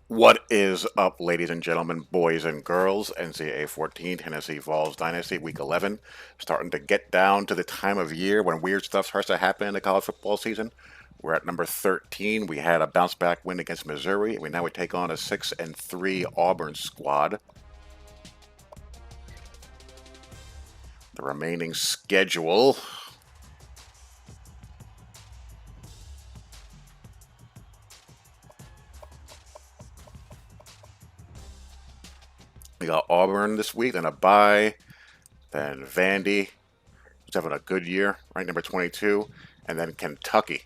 What is up, ladies and gentlemen, boys and girls? Ncaa 14, Tennessee Vols Dynasty, Week 11. Starting to get down to the time of year when weird stuff starts to happen in the college football season. We're at number 13. We had a bounce back win against Missouri. We now take on a 6-3 Auburn squad. The remaining schedule. We got Auburn this week, then a bye, then Vandy, who's having a good year, right, number 22, and then Kentucky.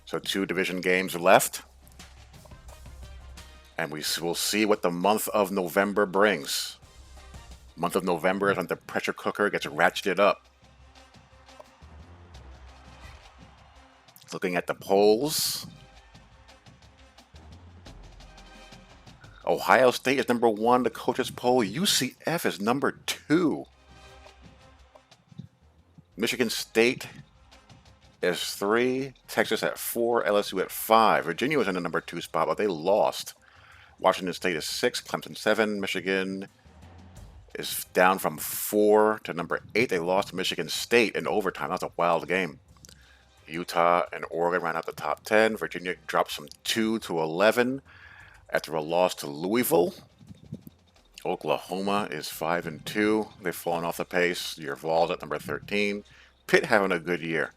So two division games left, and we will see what the month of November brings. Month of November is when the pressure cooker gets ratcheted up. Looking at the polls, Ohio State is number 1, the coaches poll. UCF is number 2. Michigan State is 3, Texas at 4, LSU at 5. Virginia was in the number 2 spot, but they lost. Washington State is 6, Clemson 7, Michigan is down from 4 to number 8. They lost to Michigan State in overtime. That's a wild game. Utah and Oregon ran out the top 10. Virginia drops from 2 to 11 after a loss to Louisville. Oklahoma is 5-2. They've fallen off the pace. Your Vols at number 13. Pitt having a good year.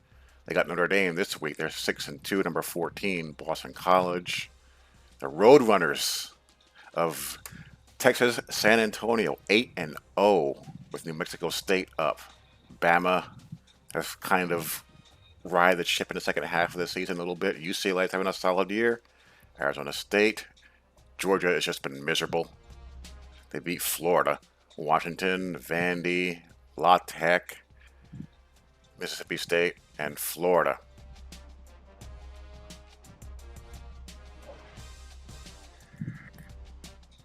They got Notre Dame this week. They're 6-2, number 14. Boston College. The Roadrunners of Texas, San Antonio, 8-0 with New Mexico State up. Bama has kind of ride the ship in the second half of the season a little bit. UCLA is having a solid year. Arizona State. Georgia has just been miserable. They beat Florida. Washington, Vandy, La Tech, Mississippi State, and Florida.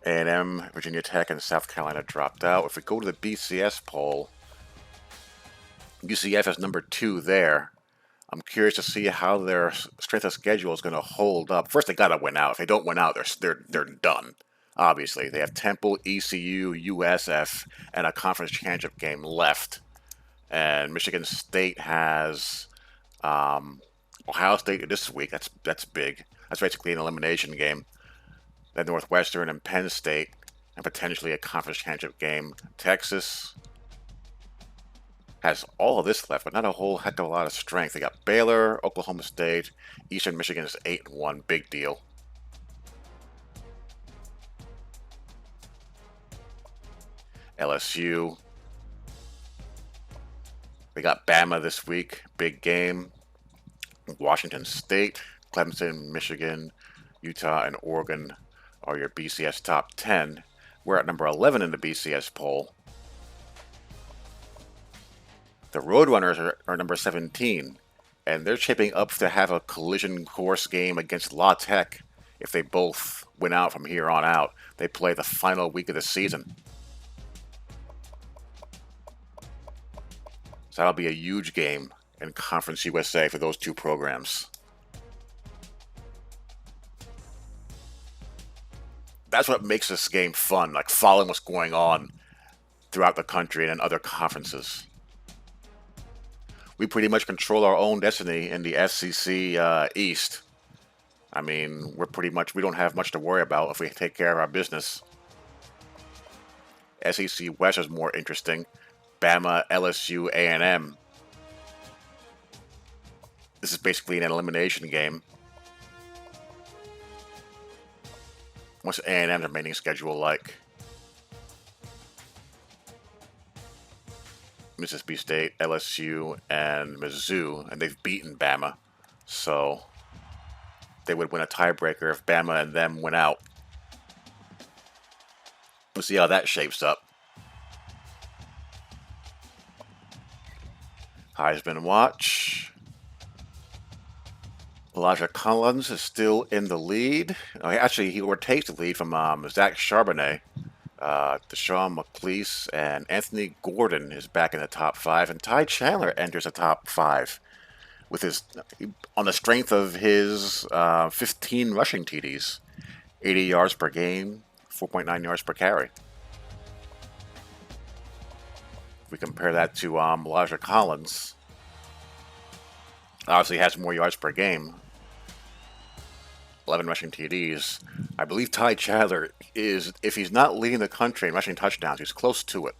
A&M, Virginia Tech, and South Carolina dropped out. If we go to the BCS poll, UCF is number 2 there. I'm curious to see how their strength of schedule is going to hold up. First, they got to win out. If they don't win out, they're done. Obviously, they have Temple, ECU, USF, and a conference championship game left. And Michigan State has Ohio State this week. That's big. That's basically an elimination game. Then Northwestern and Penn State, and potentially a conference championship game. Texas has all of this left, but not a whole heck of a lot of strength. They got Baylor, Oklahoma State, Eastern Michigan is 8-1, big deal. LSU. They got Bama this week, big game. Washington State, Clemson, Michigan, Utah, and Oregon are your BCS top 10. We're at number 11 in the BCS poll. The Roadrunners are number 17, and they're shaping up to have a collision course game against La Tech. If they both win out from here on out, they play the final week of the season. So that'll be a huge game in Conference USA for those two programs. That's what makes this game fun, like following what's going on throughout the country and in other conferences. We pretty much control our own destiny in the SEC East. I mean, we don't have much to worry about if we take care of our business. SEC West is more interesting. Bama, LSU, A&M. This is basically an elimination game. What's A&M's remaining schedule like? Mississippi State, LSU, and Mizzou, and they've beaten Bama. So they would win a tiebreaker if Bama and them went out. We'll see how that shapes up. Heisman watch. Elijah Collins is still in the lead. Actually, he takes the lead from Zach Charbonnet. Deshaun McLeese and Anthony Gordon is back in the top 5, and Ty Chandler enters the top 5. with his on the strength of his 15 rushing TDs, 80 yards per game, 4.9 yards per carry. If we compare that to Elijah Collins, obviously has more yards per game, 11 rushing TDs. I believe Ty Chandler is, if he's not leading the country in rushing touchdowns, he's close to it.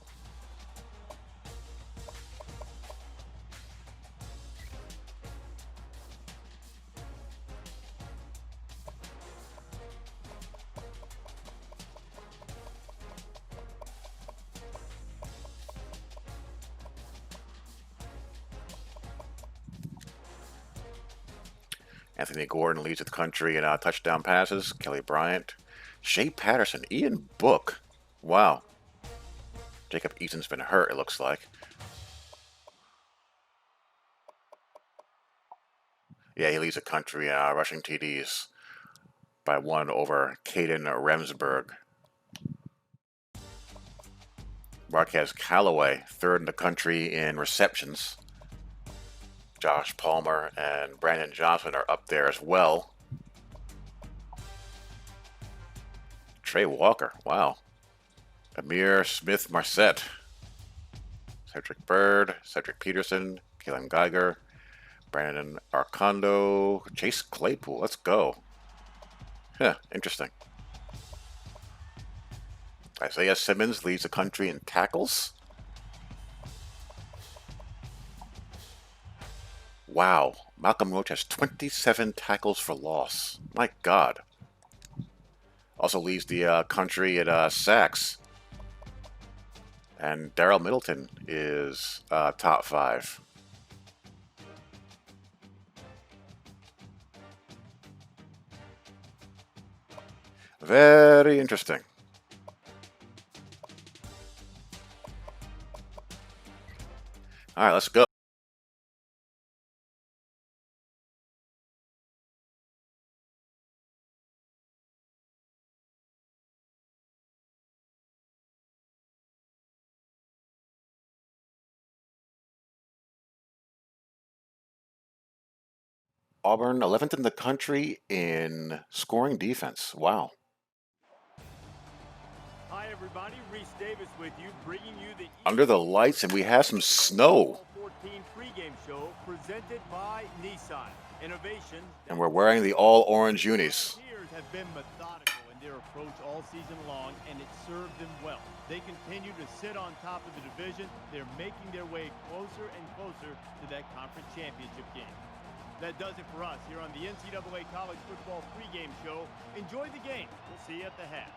Anthony Gordon leads the country in touchdown passes. Kelly Bryant, Shea Patterson, Ian Book. Wow. Jacob Eason's been hurt, it looks like. Yeah, he leads the country in rushing TDs by one over Caden Remsburg. Marquez Callaway, third in the country in receptions. Josh Palmer and Brandon Johnson are up there as well. Trey Walker, wow. Amir Smith Marset. Cedric Bird, Cedric Peterson, Kalen Geiger, Brandon Arcondo, Chase Claypool. Let's go. Yeah, interesting. Isaiah Simmons leads the country in tackles. Wow, Malcolm Roach has 27 tackles for loss. My God. Also leads the country at sacks. And Darrell Middleton is top 5. Very interesting. All right, let's go. Auburn, 11th in the country in scoring defense. Wow. Hi, everybody. Reese Davis with you, bringing you the Under the lights, and we have some snow. 14 pregame show presented by Ncaa. Innovation. And we're wearing the all-orange unis. Volunteers have been methodical in their approach all season long, and it served them well. They continue to sit on top of the division. They're making their way closer and closer to that conference championship game. That does it for us here on the NCAA College Football pregame show. Enjoy the game. We'll see you at the half.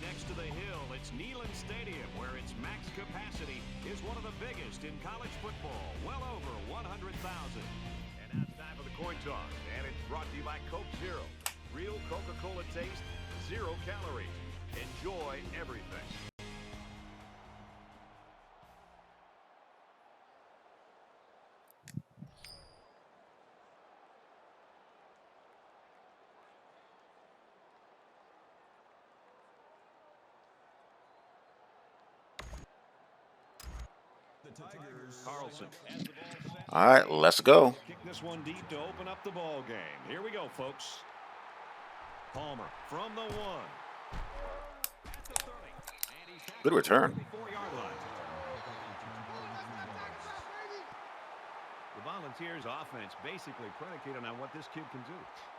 Next to the hill, it's Neyland Stadium, where its max capacity is one of the biggest in college football, well over 100,000. And now it's time for the coin toss, and it's brought to you by Coke Zero. Real Coca-Cola taste, 0 calories. Enjoy everything. Carlson. All right, let's go. Kick this one deep to open up the ball game. Here we go, folks. Palmer from the 1. Good return. The Volunteers' offense basically predicated on what this kid can do.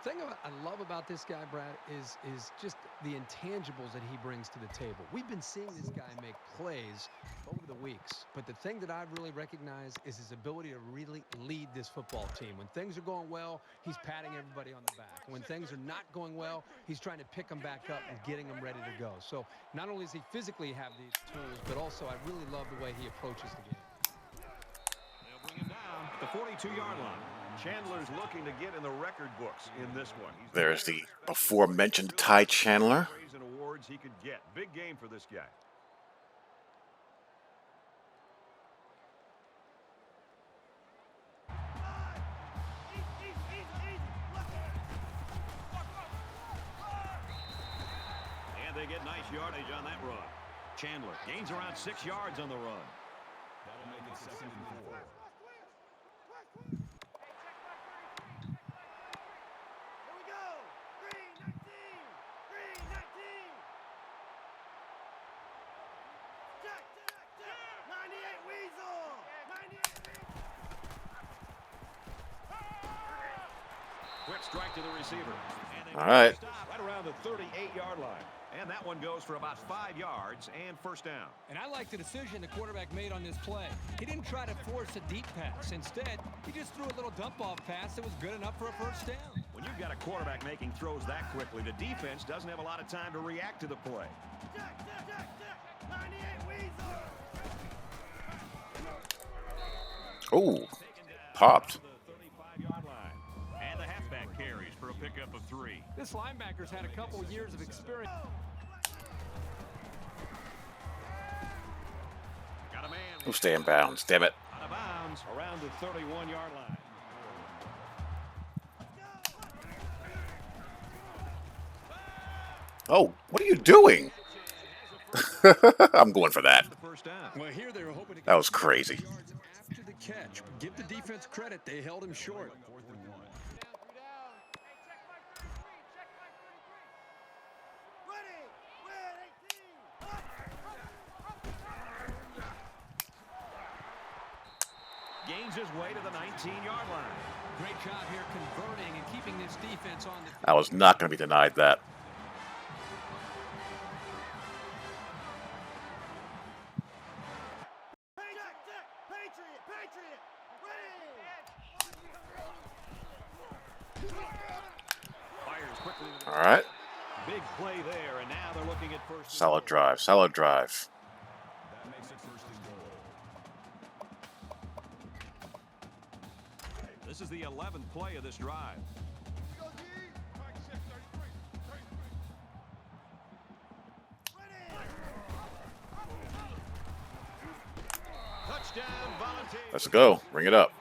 The thing I love about this guy, Brad, is just the intangibles that he brings to the table. We've been seeing this guy make plays over the weeks, but the thing that I've really recognized is his ability to really lead this football team. When things are going well, he's patting everybody on the back. When things are not going well, he's trying to pick them back up and getting them ready to go. So not only does he physically have these tools, but also I really love the way he approaches the game. 42-yard line. Chandler's looking to get in the record books in this one. There's the aforementioned Ty Chandler. Praise and awards he could get. Big game for this guy. And they get nice yardage on that run. Chandler gains around 6 yards on the run. That'll make it 2nd and 4. Quick strike to the receiver. All right. Right around the 38-yard line. And that one goes for about 5 yards and first down. And I like the decision the quarterback made on this play. He didn't try to force a deep pass. Instead, he just threw a little dump-off pass that was good enough for a first down. When you've got a quarterback making throws that quickly, the defense doesn't have a lot of time to react to the play. Oh, popped. And the halfback carries for a pickup of 3. This linebacker's had a couple years of experience. Got a man. Oh, stay in bounds. Damn it. Out of bounds around the 31-yard line. Oh, what are you doing? I'm going for that. First down. Well, here they were hoping to That was crazy. yards after the catch. Give the defense credit. They held him short. 4th and 1. Gains his way to the 19-yard line. Great job here converting and keeping this defense on the I was not going to be denied that. Fires quickly. All right. Big play there, and now they're looking at first. Solid drive. Solid drive. That makes it 1st and goal. This is the 11th play of this drive. Touchdown, Volunteers. Let's go. Bring it up.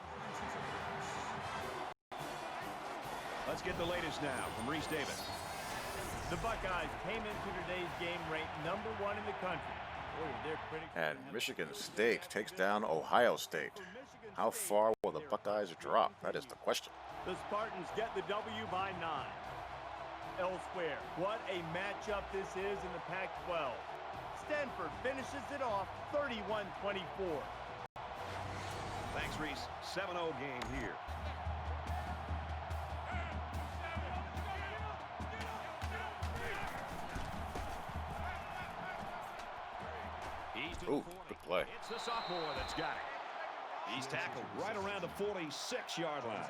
Let's get the latest now from Reese Davis. The Buckeyes came into today's game ranked #1 in the country. Boy, their critics And Michigan State takes down Ohio State. How far will the Buckeyes drop? That is the question. The Spartans get the W by 9. Elsewhere, what a matchup this is in the Pac-12. Stanford finishes it off 31-24. Thanks, Reese. 7-0 game here. He's to the Ooh, 40. good play. It's the sophomore that's got it. He's tackled right around the 46-yard line.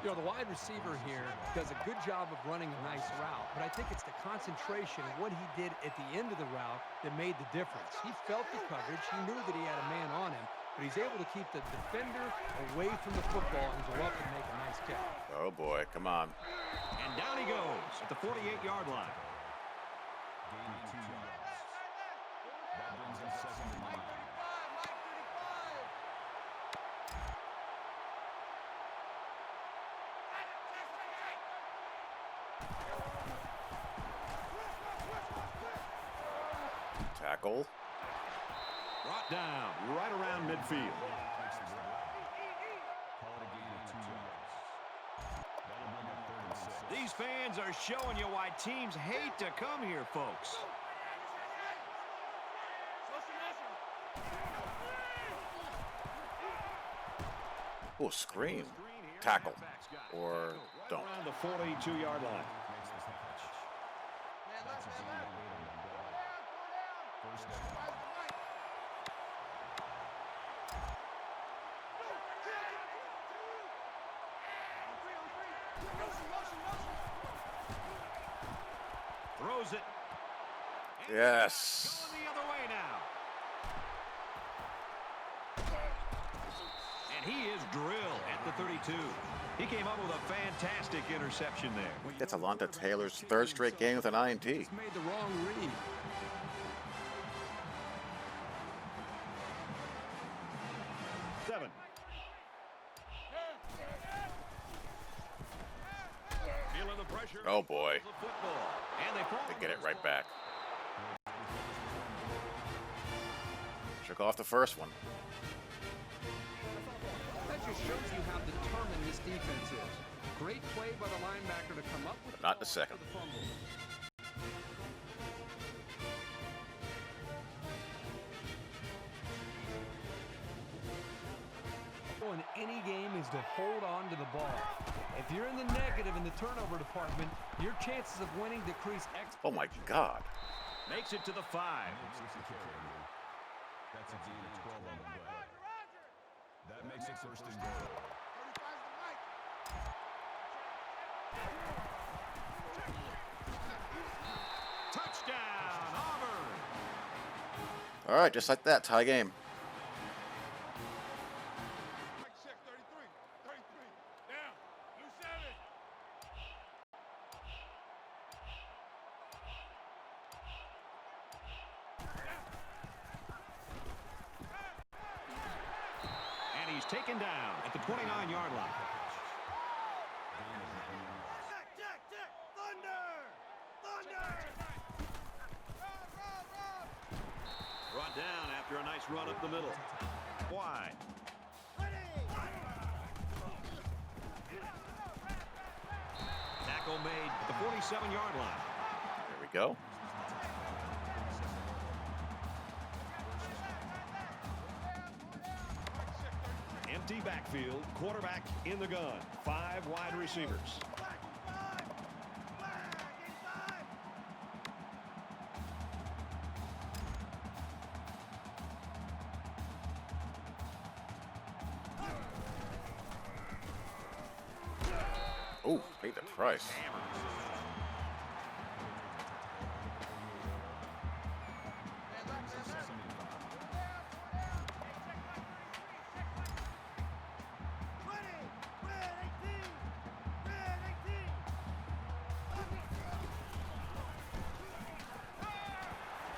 You know, the wide receiver here does a good job of running a nice route, but I think it's the concentration and what he did at the end of the route that made the difference. He felt the coverage. He knew that he had a man on him, but he's able to keep the defender away from the football and go up and make a nice catch. Oh, boy. Come on. And down he goes at the 48-yard line. Gain of 2 yards. That brings him 2nd and 9. Tackle. Brought down right around midfield. Call it a gain of 2 yards. That'll bring up 3rd and 6. These fans are showing you why teams hate to come here, folks. Oh, screen. Tackle. Or don't. Around the 42-yard line. Makes the catch. That's a gain of 8 on the play. First down. Throws it. Yes. Going the other way now. And he is drilled at the 32. He came up with a fantastic interception there. That's Alonta Taylor's third straight game with an INT. He's made the wrong read. Seven. Feeling the pressure. Oh boy. The football. And They get it right back. Shook off the first one. That just shows you how determined this defense is. Great play by the linebacker to come up with But not the second. the fumble. In any game is to hold on to the ball. If you're in the negative in the turnover department, your chances of winning decrease Oh my God. makes it to the 5. That's a gain of 12 on the play. That makes it first and goal. Touchdown, Auburn. All right, just like that, tie game. And he's taken down at the 29-yard line. Brought down after a nice run up the middle. Wide. Tackle made at the 47-yard line. There we go. Empty backfield, quarterback in the gun. 5 wide receivers. Oh, paid the price.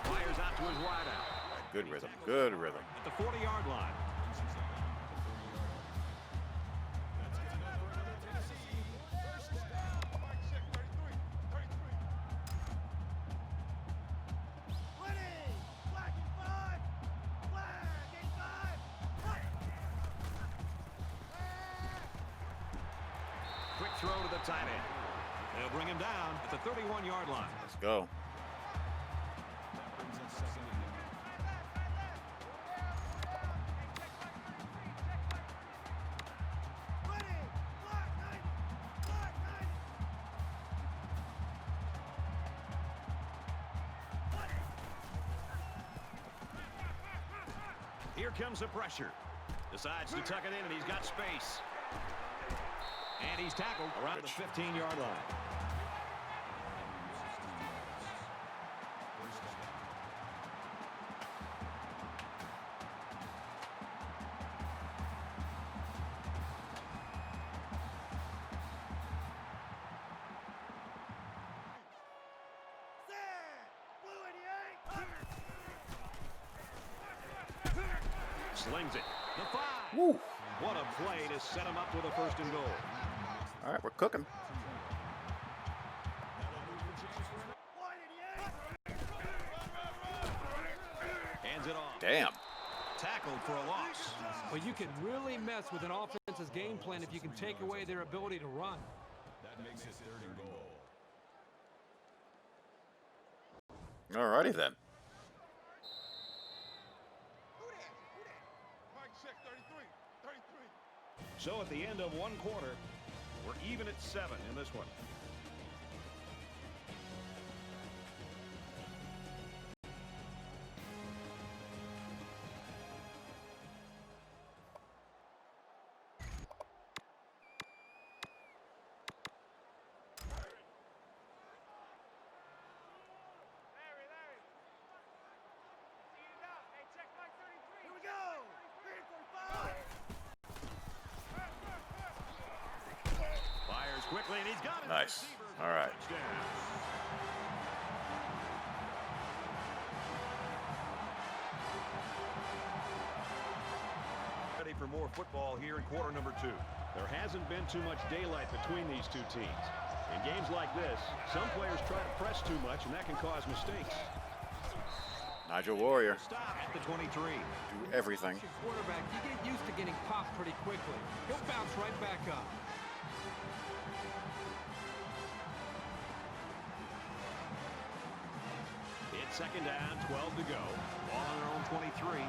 Fires out to his wideout. Good rhythm. Good rhythm. At the 40-yard line. Quick throw to the tight end. They'll bring him down at the 31-yard line. Let's go. Here comes the pressure. Decides to tuck it in, and he's got space. And he's tackled around the 15-yard line. Slings it. The 5. Woo. What a play to set him up with a first and goal. All right, we're cooking. Hands it off. Damn. Tackled for a loss. But you can really mess with an offense's game plan if you can take away their ability to run. That makes it third and goal. All righty then. So at the end of one quarter, we're even at 7 in this one. quickly, and he's got it. Nice. All right. Ready for more football here in quarter number 2. There hasn't been too much daylight between these two teams. In games like this, some players try to press too much, and that can cause mistakes. Nigel Warrior. Stop at the 23. Do everything. Your quarterback, you get used to getting popped pretty quickly. He'll bounce right back up. It's second down, 12 to go. Ball on their own 23.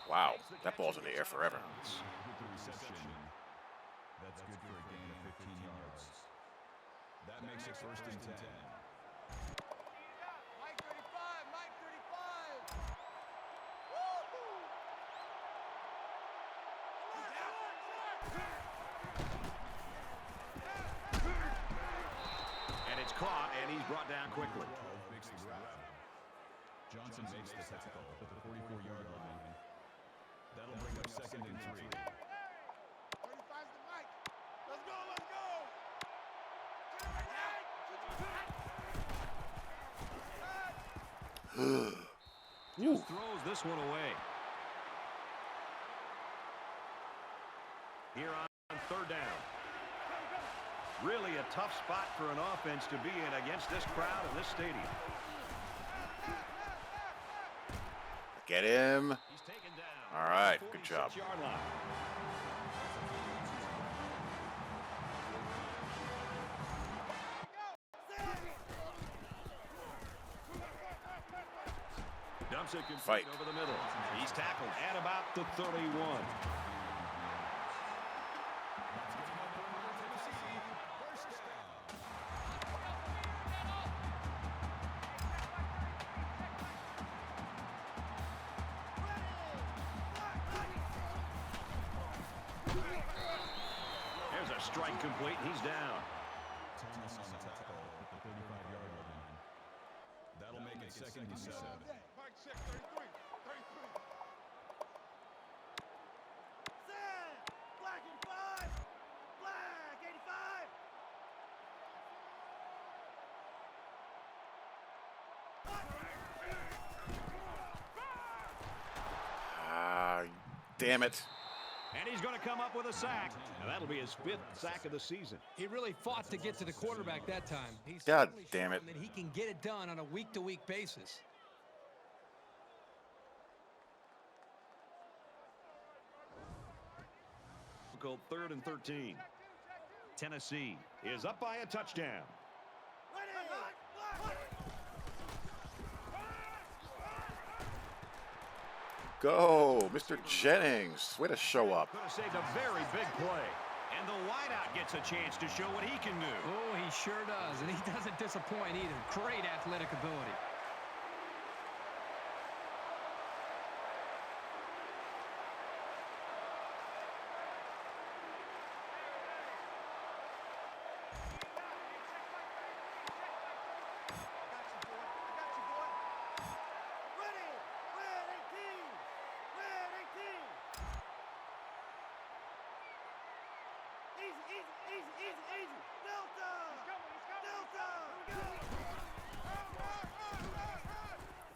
Wow, that ball's in the air forever. With the reception, that's good for a gain of 15 yards. That makes it first and 10. Mike 35, Mike 35. Woo-hoo! And it's caught, and he's brought down quickly. Makes the grab. Johnson makes the tackle at the 44-yard line. That'll bring up second and 3. 35's the Mike. Let's go, let's go. Just throws this one away. Here on third down. Really a tough spot for an offense to be in against this crowd in this stadium. Get him. He's taken down. All right, good job. 46-yard line. Dumps it Fight. over the middle. He's tackled at about the 31. There's a strike complete. He's down. Thomas on the tackle at the 35-yard line. That'll make it second and 7. Mike 6, 33, 33. Set! Black 85! Black 85! Ah, damn it. And he's going to come up with a sack. And that'll be his 5th sack of the season. He really fought to get to the quarterback that time. He's God certainly damn it. shown that he can get it done on a week-to-week basis. Difficult 3rd and 13. Tennessee is up by a touchdown. Go, Mr. Jennings. Way to show up. Could have saved a very big play. And the wideout gets a chance to show what he can do. Oh, he sure does, and he doesn't disappoint either. Great athletic ability.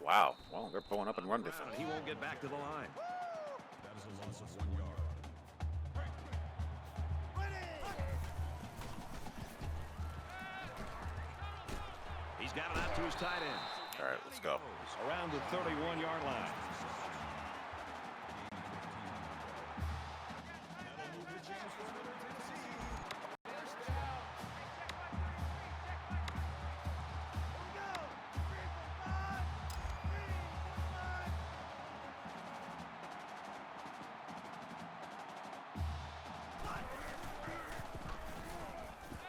Wow. Well, they're pulling up and run defense. He won't get back to the line. That is a loss of 1 yard. He's got it out to his tight end. All right, let's go. Around the 31-yard line.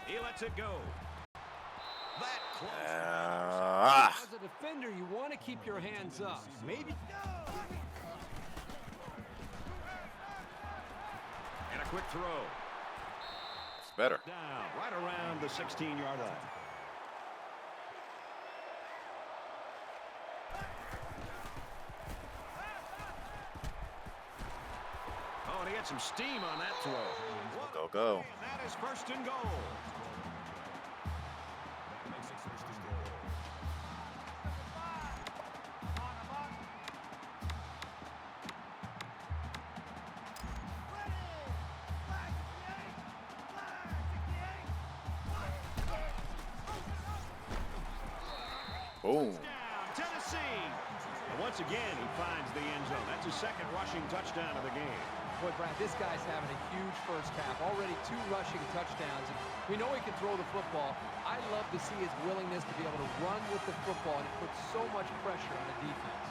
He lets it go. That close. As a defender, you want to keep your hands up. Maybe. And a quick throw. It's better. Down right around the 16-yard line. got some steam on that throw. Go, go. And that is first and goal. That makes it first and goal. Boom. Down, Tennessee. And once again, he finds the end zone. That's his second rushing touchdown of the game. Boy, Brad, this guy's having a huge first half. Already 2 rushing touchdowns. And we know he can throw the football. I love to see his willingness to be able to run with the football, and it puts so much pressure on the defense.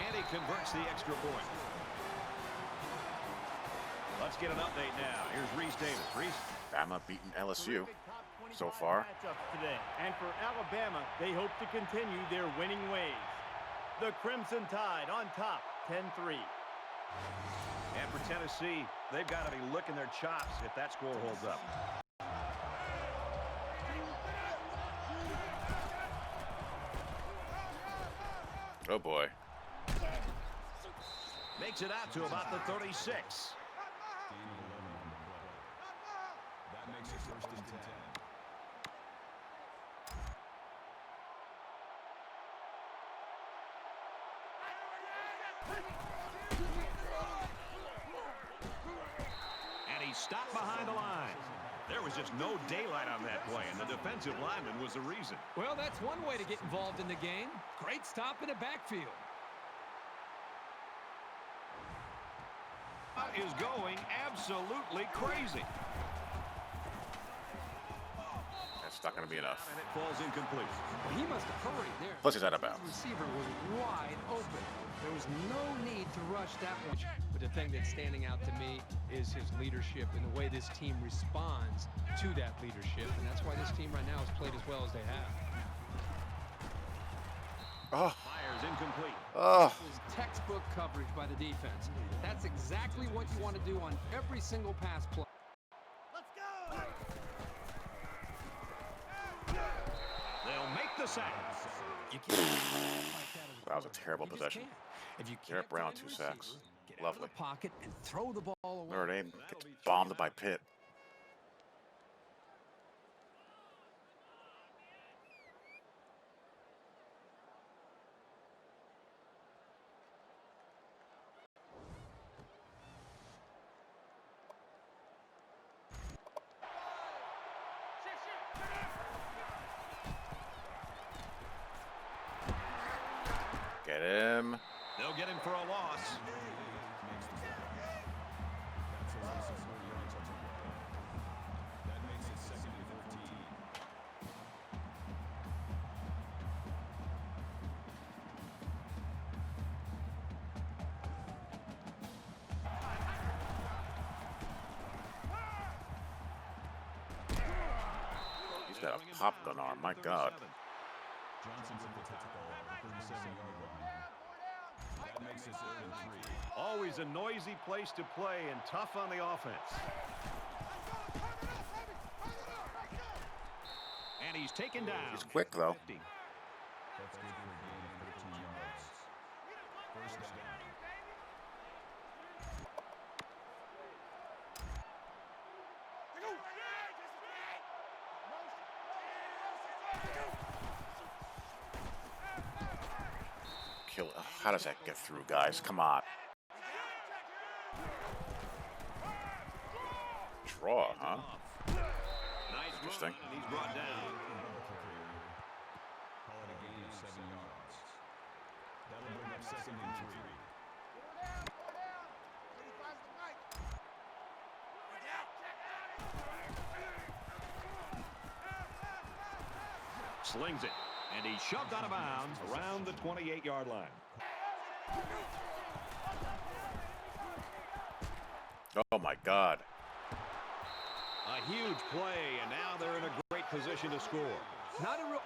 And he converts the extra point. Let's get an update now. Here's Reese Davis. Reese. Bama beating LSU Terrific top 25 so far. matchups today. And for Alabama, they hope to continue their winning ways. The Crimson Tide on top, 10-3. And for Tennessee, they've got to be licking their chops if that score holds up. Oh boy. Makes it out to about the 36. Gain of 11 on the play. That makes it first and 10. And he stopped behind the line. There was just no daylight on that play, and the defensive lineman was the reason. Well, that's one way to get involved in the game. Great stop in the backfield. Is going absolutely crazy. That's not going to be enough. And it falls incomplete. Well, he must have hurried there. Plus he's out of bounds. The receiver was wide open. There was no need to rush that one. But the thing that's standing out to me is his leadership and the way this team responds to that leadership. And that's why this team right now has played as well as they have. Oh, Fires incomplete. oh. It was textbook coverage by the defense. That's exactly what you want to do on every single pass play. Let's go! They'll make the sack. You can't like that as a That was a quarterback. terrible You just possession. can't. If you Garrett can't Brown, find 2 the sacks. receiver, get out of Lovely. the pocket and throw the ball away. Notre Dame gets bombed by Pitt. Get him. They'll get him for a loss. Makes the sack. That's a loss of 4 yards on the play. That makes it second and 14. He's got a pop gun arm. My God. Johnson's at the tackle at the 37-yard line. That makes it 3rd and 3. Always a noisy place to play and tough on the offense. And he's taken down. He's quick, though. 50. That's good for a gain of 13 yards. First down. Kill. How does that get through, guys? Come on. Draw, huh? Nice Interesting. run, and he's brought down. Call it a gain of 7 yards. That'll bring up 2nd and 3. Slings it, and he's shoved out of bounds around the 28-yard line. Oh, my God. A huge play, and now they're in a great position to score. Not a real...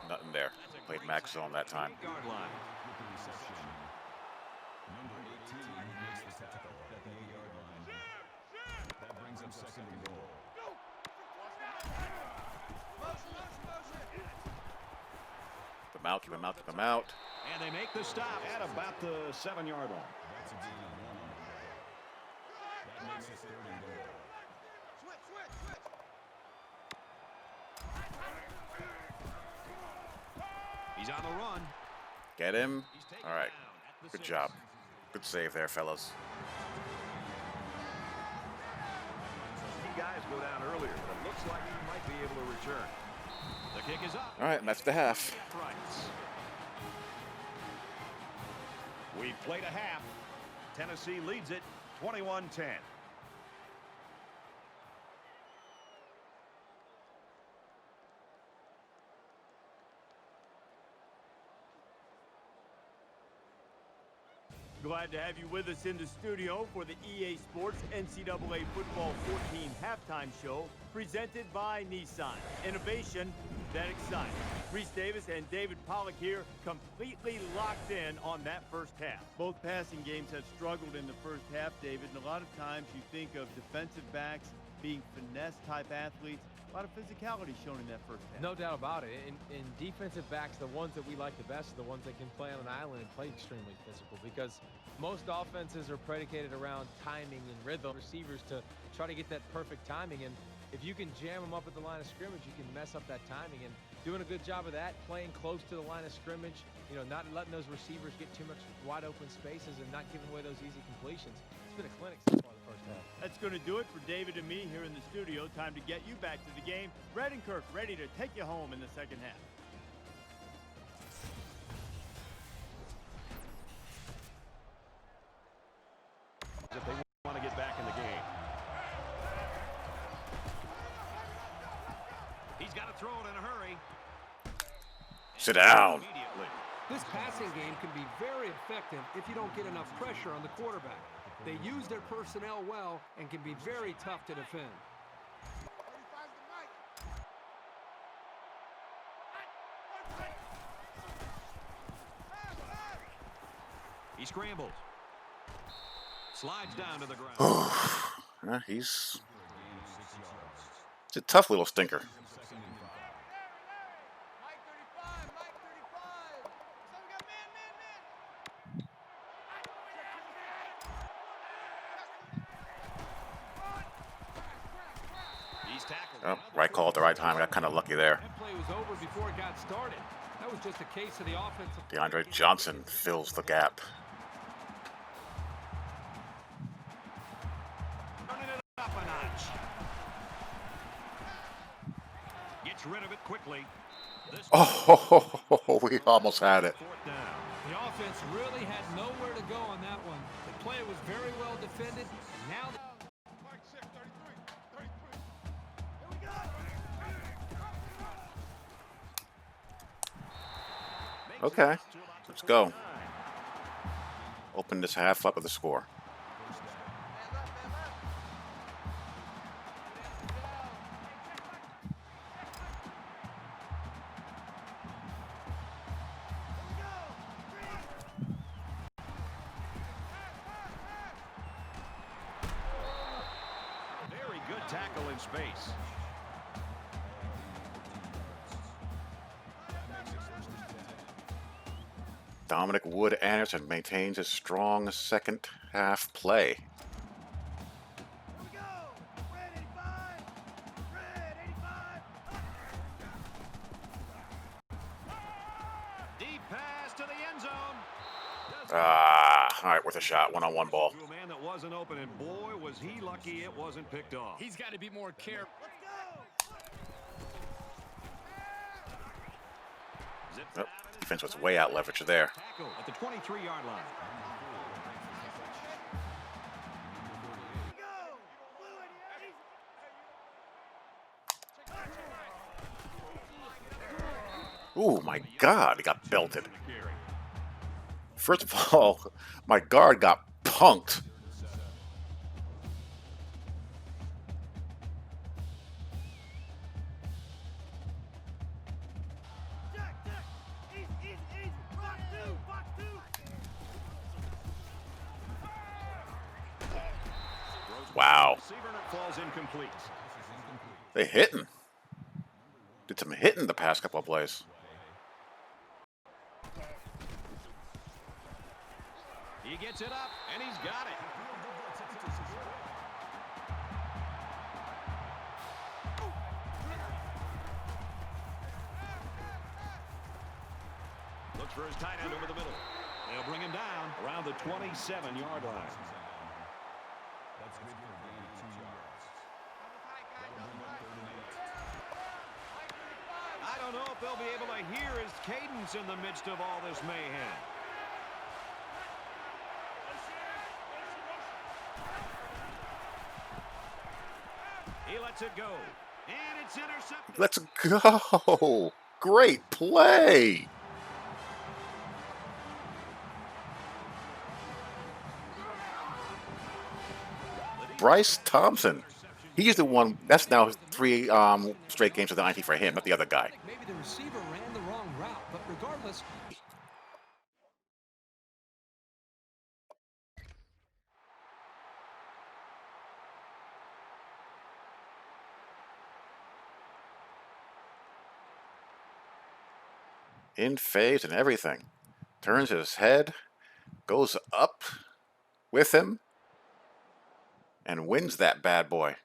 Nothing there. Played max zone that time. 8-yard line. With the reception, second and goal. Keep him out, keep him out, keep him out. And they make the stop at about the 7-yard line. That's a gain of 1 on the play. That makes it third and goal. He's on the run. Get him. He's taken All right. down at the Good 6. job. Good save there, fellas. 2 guys go down earlier, but it looks like he might be able to return. The kick is up. All right, and that's the half. Uprights. We've played a half. Tennessee leads it 21-10. Glad to have you with us in the studio for the EA Sports NCAA Football 14 halftime show presented by Nissan. Innovation that excites. Reese Davis and David Pollock here completely locked in on that first half. Both passing games have struggled in the first half, David, and a lot of times you think of defensive backs being finesse-type athletes. A lot of physicality shown in that first half. No doubt about it. In defensive backs, the ones that we like the best are the ones that can play on an island and play extremely physical, because most offenses are predicated around timing and rhythm. Receivers to try to get that perfect timing, and if you can jam them up at the line of scrimmage, you can mess up that timing. And doing a good job of that, playing close to the line of scrimmage, you know, not letting those receivers get too much wide open spaces and not giving away those easy completions. It's been a clinic so far the first half. That's going to do it for David and me here in the studio. Time to get you back to the game. Brad and Kirk ready to take you home in the second half. If they want to get back in the game. He's got to throw it in a hurry. Sit down. Immediately. This passing game can be very effective if you don't get enough pressure on the quarterback. They use their personnel well and can be very tough to defend. He scrambles. Slides down to the ground. He's a tough little stinker. Second and 5. Mike 35, Mike 35. So we got man. He's tackled. Oh, right call at the right time. I got kind of lucky there. That play was over before it got started. That was just a case of the offensive. DeAndre Johnson fills the gap. Turning it up a notch. Gets rid of it quickly. This Oh, we almost had it. 4th down. The offense really had nowhere to go on that one. The play was very well defended, and now Mark 6, 33. Here we go. Okay, let's go. Open this half up with a score. Very good tackle in space. Dominic Wood Anderson maintains his strong second half play. Here we go. Red 85. Red 85. Deep pass to the end zone. All right, worth a shot. One-on-one ball. To a man that wasn't open, and boy, was he lucky it wasn't picked off. He's got to be more careful. Let's go. Zips it Nope. out of his Defense was stride. way out leveraged there. Tackle at the 23-yard line. Here we go. Blue 88. Ooh, my God, he got belted. First of all, my guard got punked. Jack. Easy. Box 2. Throws Wow. Receiver, and it falls incomplete. They hitting. Did some hitting the past couple of plays. He gets it up, and he's got it. Looks for his tight end over the middle. They'll bring him down around the 27-yard line. That's good for a gain of 2 yards. That'll bring up 3rd and 8. I don't know if they'll be able to hear his cadence in the midst of all this mayhem. He lets it go. And it's intercepted. Let's go. Great play. Bryce Thompson. He's the one. That's now 3 straight games of the 90 for him, not the other guy. Maybe the receiver ran the wrong route, but regardless. In phase and everything. Turns his head, goes up with him, and wins that bad boy.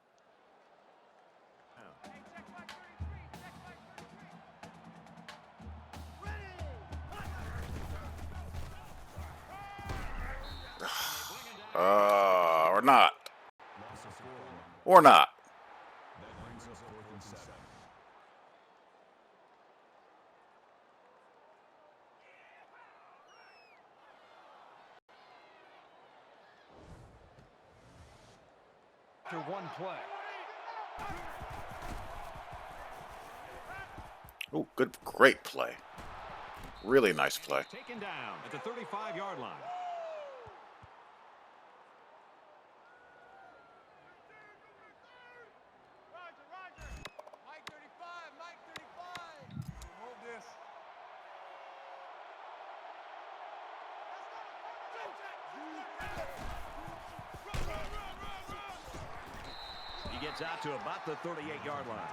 Or not. Or not. That brings us 4th and 7. After one play. Oh, good, great play. Really nice play. Taken down at the 35-yard line. Mike 35, Mike 35. Hold this. He gets out to about the 38-yard line.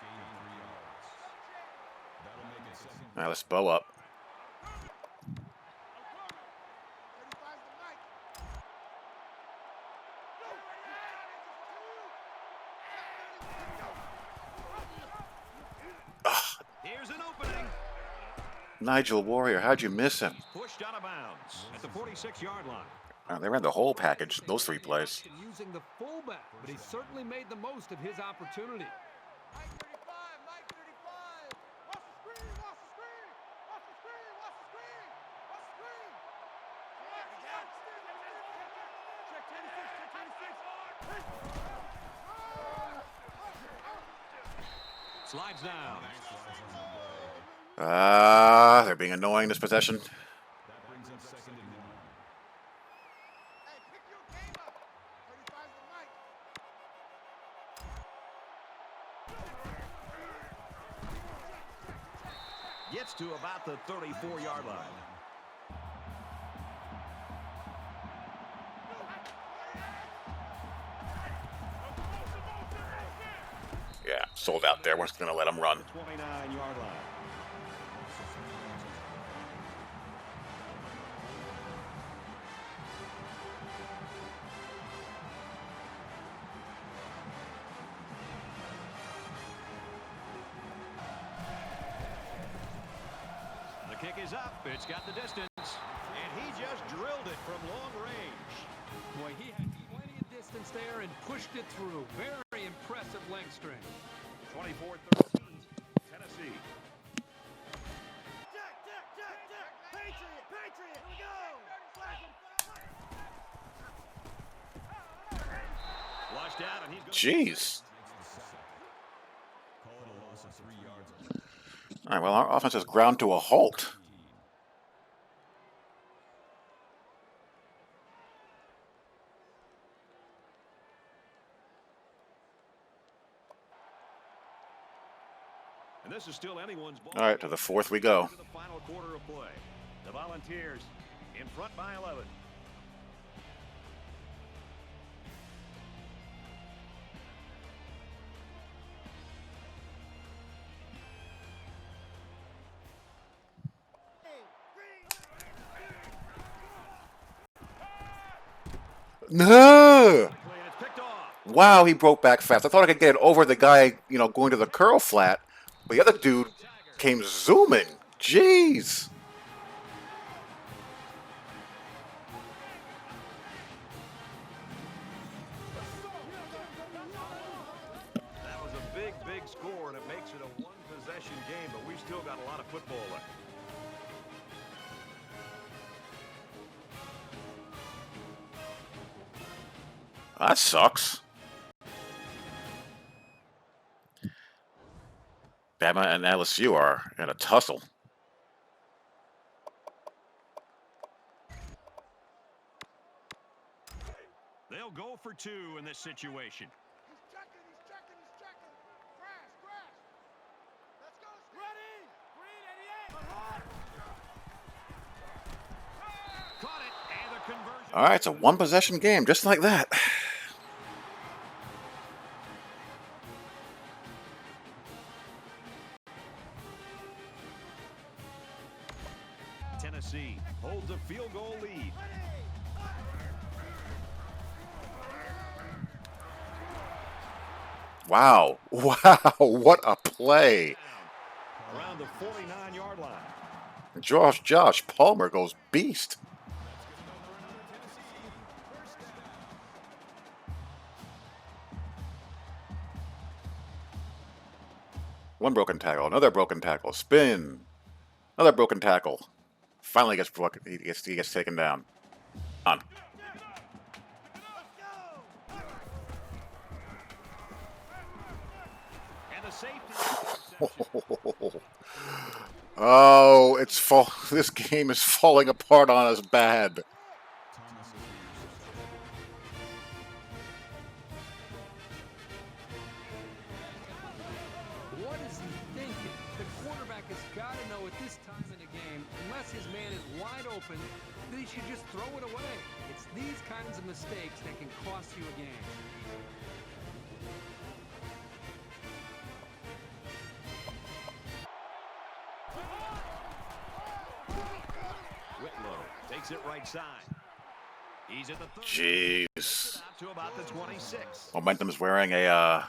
Gain of 3 yards. That'll make it 2nd. Now let's bow up. 35's the Mike. Here's an opening. Nigel Warrior, how'd you miss him? Pushed out of bounds at the 46-yard line. They ran the whole package, those 3 plays. Using the fullback, but he certainly made the most of his opportunity. Mike 35, Mike 35. Watch the screen, watch the screen. Watch the screen, watch the screen. Watch the screen. Check 26, check 26. Slides down. They're being annoying this possession. That brings up 2nd and 1. Hey, pick your game up. 35's the Mike. Gets to about the 34-yard line. Yeah, sold out there. We're just going to let him run. 29-yard line. The kick is up. It's got the distance. And he just drilled it from long range. Boy, he had plenty of distance there and pushed it through. Very impressive leg strength. 24-13, Tennessee. Jack, Jack, Jack, Jack. Patriot, Patriot. Here we go. Flushed out, and he's going Jeez. Call it a loss of 3 yards. All right, well, our offense has ground to a halt. And this is still anyone's ball. All right, to the 4th we go. To the final quarter of play. The Volunteers in front by 11. No! And it's picked off. Wow, he broke back fast. I thought I could get it over the guy, going to the curl flat. But the other dude came zooming. Jeez. That was a big, big score, and it makes it a one-possession game, but we've still got a lot of football left. That sucks. Bama and LSU are in a tussle. They'll go for two in this situation. He's checking, he's checking, he's checking. Crash, crash. Let's go. Ready. Green 88. Caught it, and the conversion. All right, it's a one-possession game, just like that. Tennessee holds a field goal lead. Wow. Wow, what a play. Around the 49-yard line. Josh Palmer goes beast. One broken tackle, another broken tackle, spin, another broken tackle. Finally gets broken. He gets taken down. On. And the safety. Oh, this game is falling apart on us bad. What is he thinking? The quarterback has got to know at this time in the game, unless his man is wide open, that he should just throw it away. It's these kinds of mistakes that can cost you a game. Whitlow takes it right side. He's at the 30. Jeez. Out to about the 26. Momentum's wearing a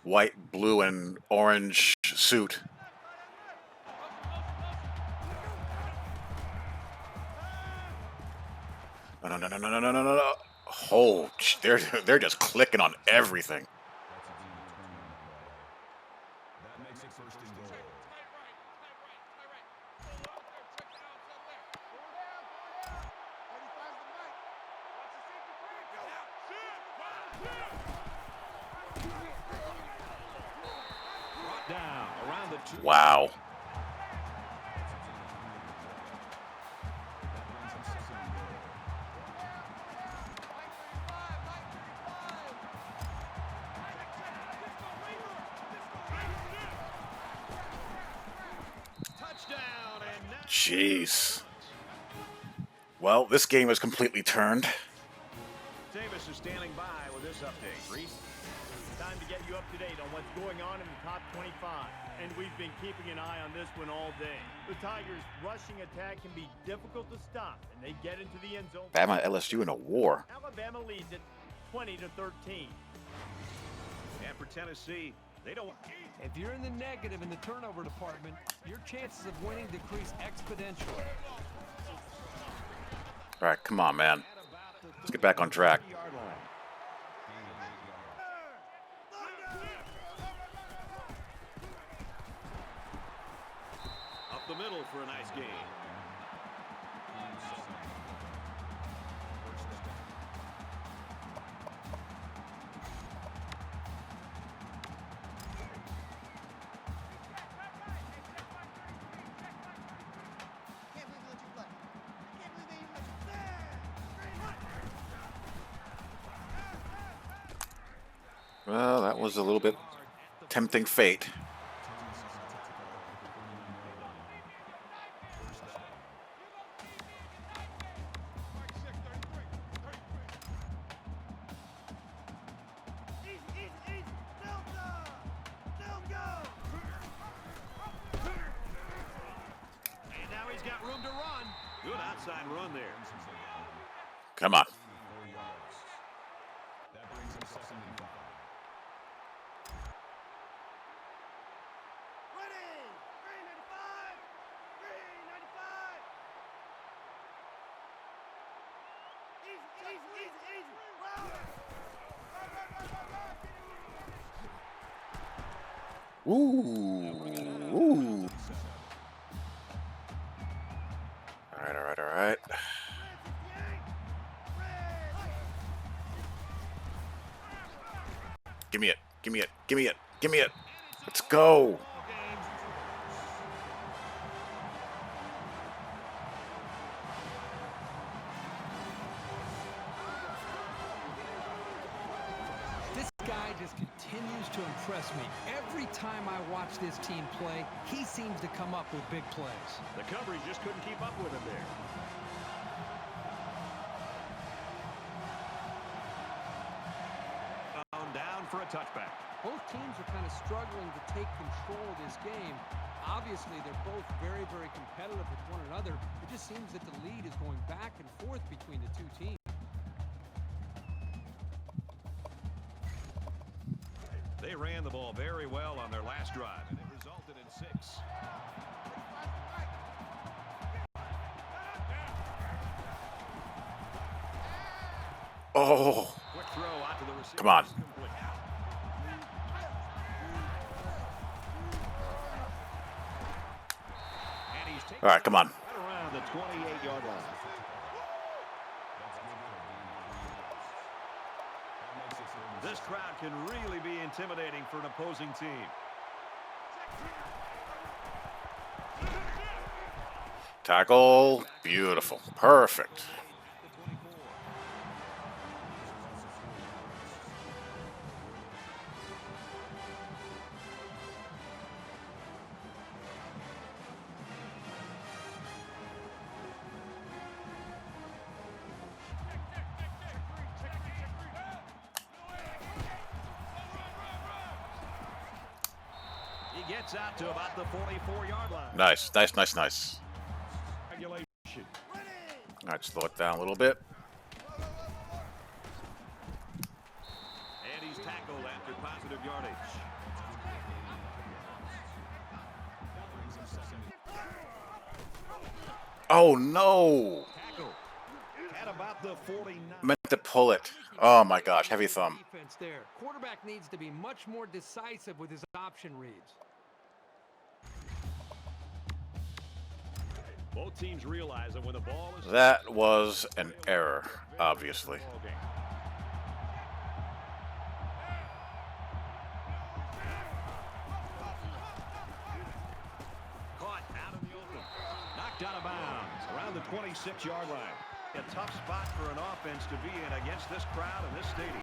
white, blue, and orange suit. No. Oh, they're just clicking on everything. That makes it first and goal. Brought down around the 2. Wow. Touchdown, and now Jeez. Well, this game is completely turned. Davis is standing by with this update. Reese? Time to get you up to date on what's going on in the top 25. And we've been keeping an eye on this one all day. The Tigers' rushing attack can be difficult to stop, and they get into the end zone. Bama LSU in a war. Alabama leads it 20-13. And for Tennessee, they don't. If you're in the negative in the turnover department, your chances of winning decrease exponentially. All right, come on, man. Let's get back on track. Yard line. Up the middle for a nice game. Can't believe they let you play. Can't believe they even let you play. Well, that was a little bit tempting fate. And now he's got room to run. Good outside run there. Come on. Ooh. Ooh. All right, all right, all right. Give me it. Give me it. Give me it. Give me it. Let's go. This guy just continues to impress me. Every time I watch this team play, he seems to come up with big plays. The coverage just couldn't keep up with him there. Down for a touchback. Both teams are kind of struggling to take control of this game. Obviously, they're both very, very competitive with one another. It just seems that the lead is going back and forth between the two teams. They ran the ball very well on their last drive, and it resulted in 6. Oh. Quick throw out to the receiver. Come on. All right, come on. Right around the 28-yard line. This crowd can really be intimidating for an opposing team. Tackle. Beautiful. Perfect. He gets out to about the 44-yard line. Nice, nice, nice, nice. Regulation. All right, slow it down a little bit. And he's tackled after positive yardage. Oh, no. Tackle at about the 49. Meant to pull it. Oh, my gosh. Heavy thumb. Defense there. Quarterback needs to be much more decisive with his option reads. Both teams realize that when the ball is That was an error, obviously. caught out in the open, knocked out of bounds around the 26-yard line. A tough spot for an offense to be in against this crowd in this stadium.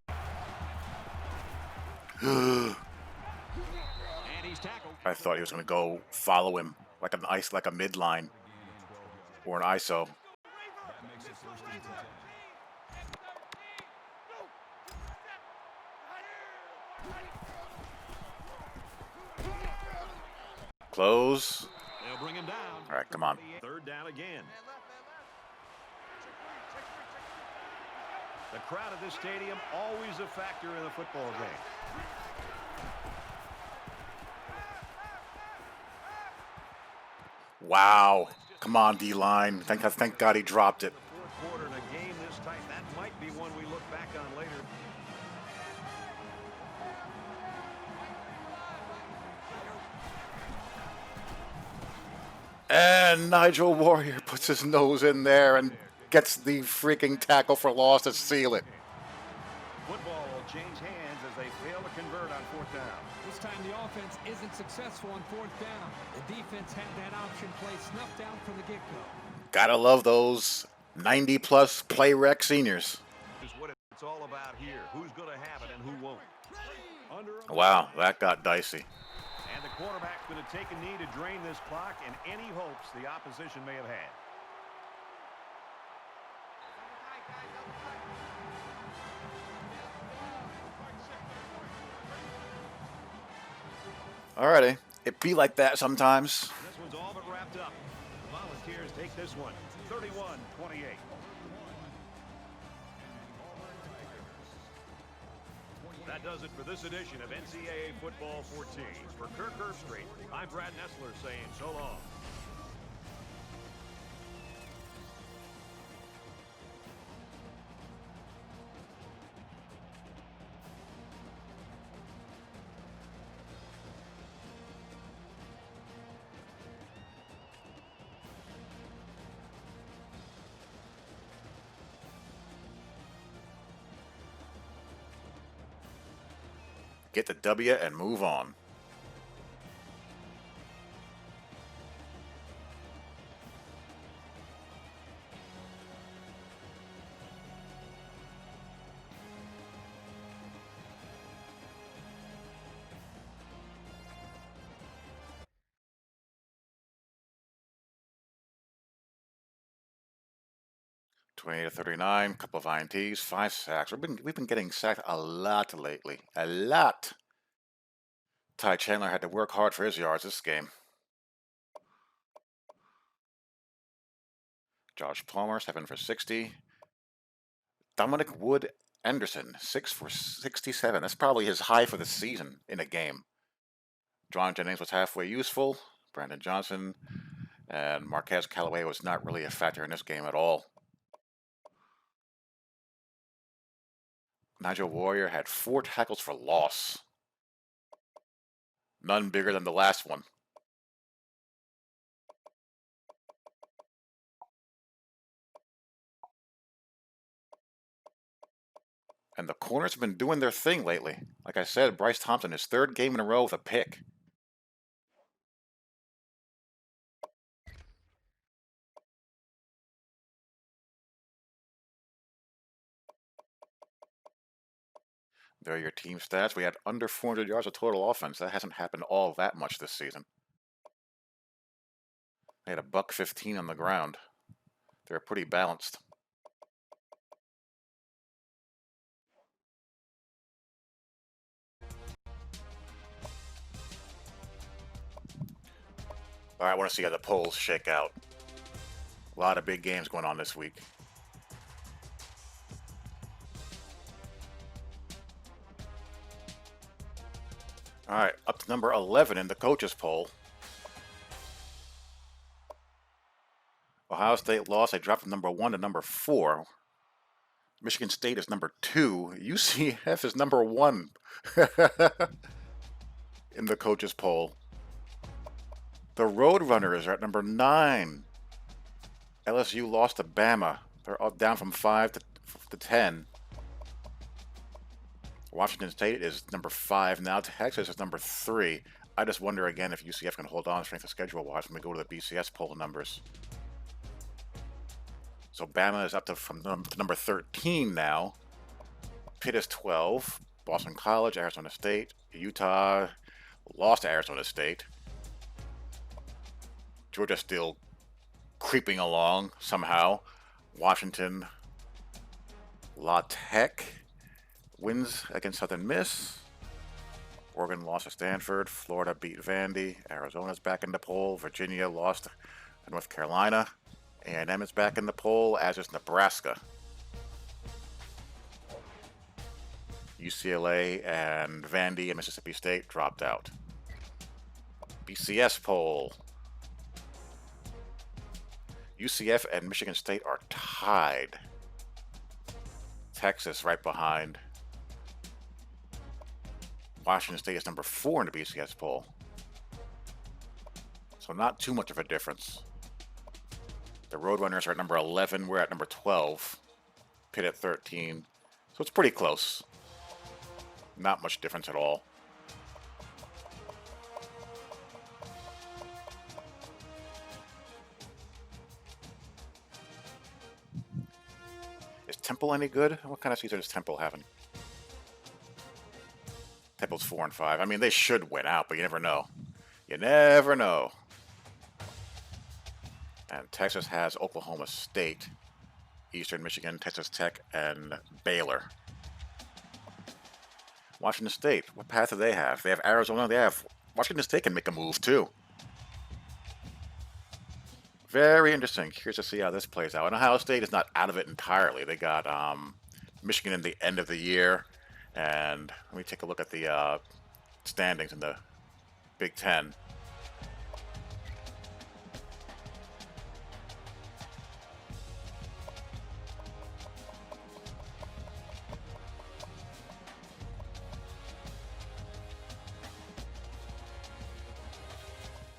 And he's tackled. I thought he was going to go follow him like an ice, like a midline or an ISO. Close. They'll bring him down. All right, come on. Third down again. The crowd at this stadium always a factor in a football game. Wow. Come on, D-line. Thank God he dropped it. Fourth quarter in a game this tight, that might be one we look back on later. And Nigel Warrior puts his nose in there and gets the freaking tackle for loss to seal it. Football will change hands as they fail to convert on fourth down. This time the offense isn't successful on fourth down. The defense had that option play snuffed out from the get-go. Gotta love those 90-plus play rec seniors. Is what it's all about here. Who's going to have it and who won't. Wow, that got dicey. And the quarterback's going to take a knee to drain this clock and any hopes the opposition may have had. Alrighty. It be like that sometimes. This one's all but wrapped up. The Volunteers take this one, 31-28. That does it for this edition of NCAA Football 14. For Kirk Herbstreit, I'm Brad Nessler saying so long. Get the W and move on. To 39, couple of INTs, 5 sacks. We've been getting sacked a lot lately. A lot. Ty Chandler had to work hard for his yards this game. Josh Palmer, 7 for 60. Dominic Wood Anderson, 6 for 67. That's probably his high for the season in a game. John Jennings was halfway useful. Brandon Johnson and Marquez Callaway was not really a factor in this game at all. Nigel Warrior had 4 tackles for loss. None bigger than the last one. And the corners have been doing their thing lately. Like I said, Bryce Thompson, his 3rd game in a row with a pick. There are your team stats. We had under 400 yards of total offense. That hasn't happened all that much this season. They had a $115 on the ground. They're pretty balanced. All right, I want to see how the polls shake out. A lot of big games going on this week. All right, up to number 11 in the coaches poll. Ohio State lost. They dropped from number 1 to number 4. Michigan State is number 2. UCF is number 1 in the coaches poll. The Roadrunners are at number 9. LSU lost to Bama. They're up down from 5 to 10. Washington State is number 5 now. Texas is number 3. I just wonder again if UCF can hold on strength of schedule wise when we go to the BCS poll numbers. So Bama is up to number 13 now. Pitt is 12. Boston College, Arizona State. Utah lost to Arizona State. Georgia still creeping along somehow. Washington, La Tech wins against Southern Miss. Oregon lost to Stanford. Florida beat Vandy. Arizona's back in the poll. Virginia lost to North Carolina. A&M is back in the poll, as is Nebraska. UCLA and Vandy and Mississippi State dropped out. BCS poll. UCF and Michigan State are tied. Texas right behind. Washington State is number 4 in the BCS poll. So not too much of a difference. The Roadrunners are at number 11. We're at number 12. Pitt at 13. So it's pretty close. Not much difference at all. Is Temple any good? What kind of season is Temple having? Temple's 4 and 5. I mean, they should win out, but you never know. You never know. And Texas has Oklahoma State, Eastern Michigan, Texas Tech, and Baylor. Washington State, what path do they have? They have Arizona. They have Washington State can make a move too. Very interesting. Curious to see how this plays out. And Ohio State is not out of it entirely. They got Michigan in the end of the year. And let me take a look at the standings in the Big Ten.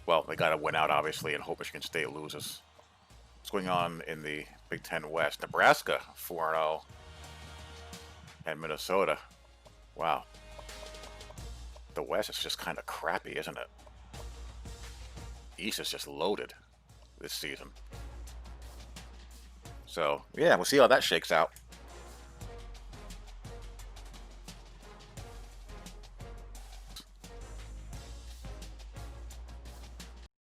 Well, they got to win out, obviously, and hope Michigan State loses. What's going on in the Big Ten West? Nebraska, 4-0. And Minnesota. Wow. the West is just kind of crappy, isn't it? East is just loaded this season. So, yeah, we'll see how that shakes out.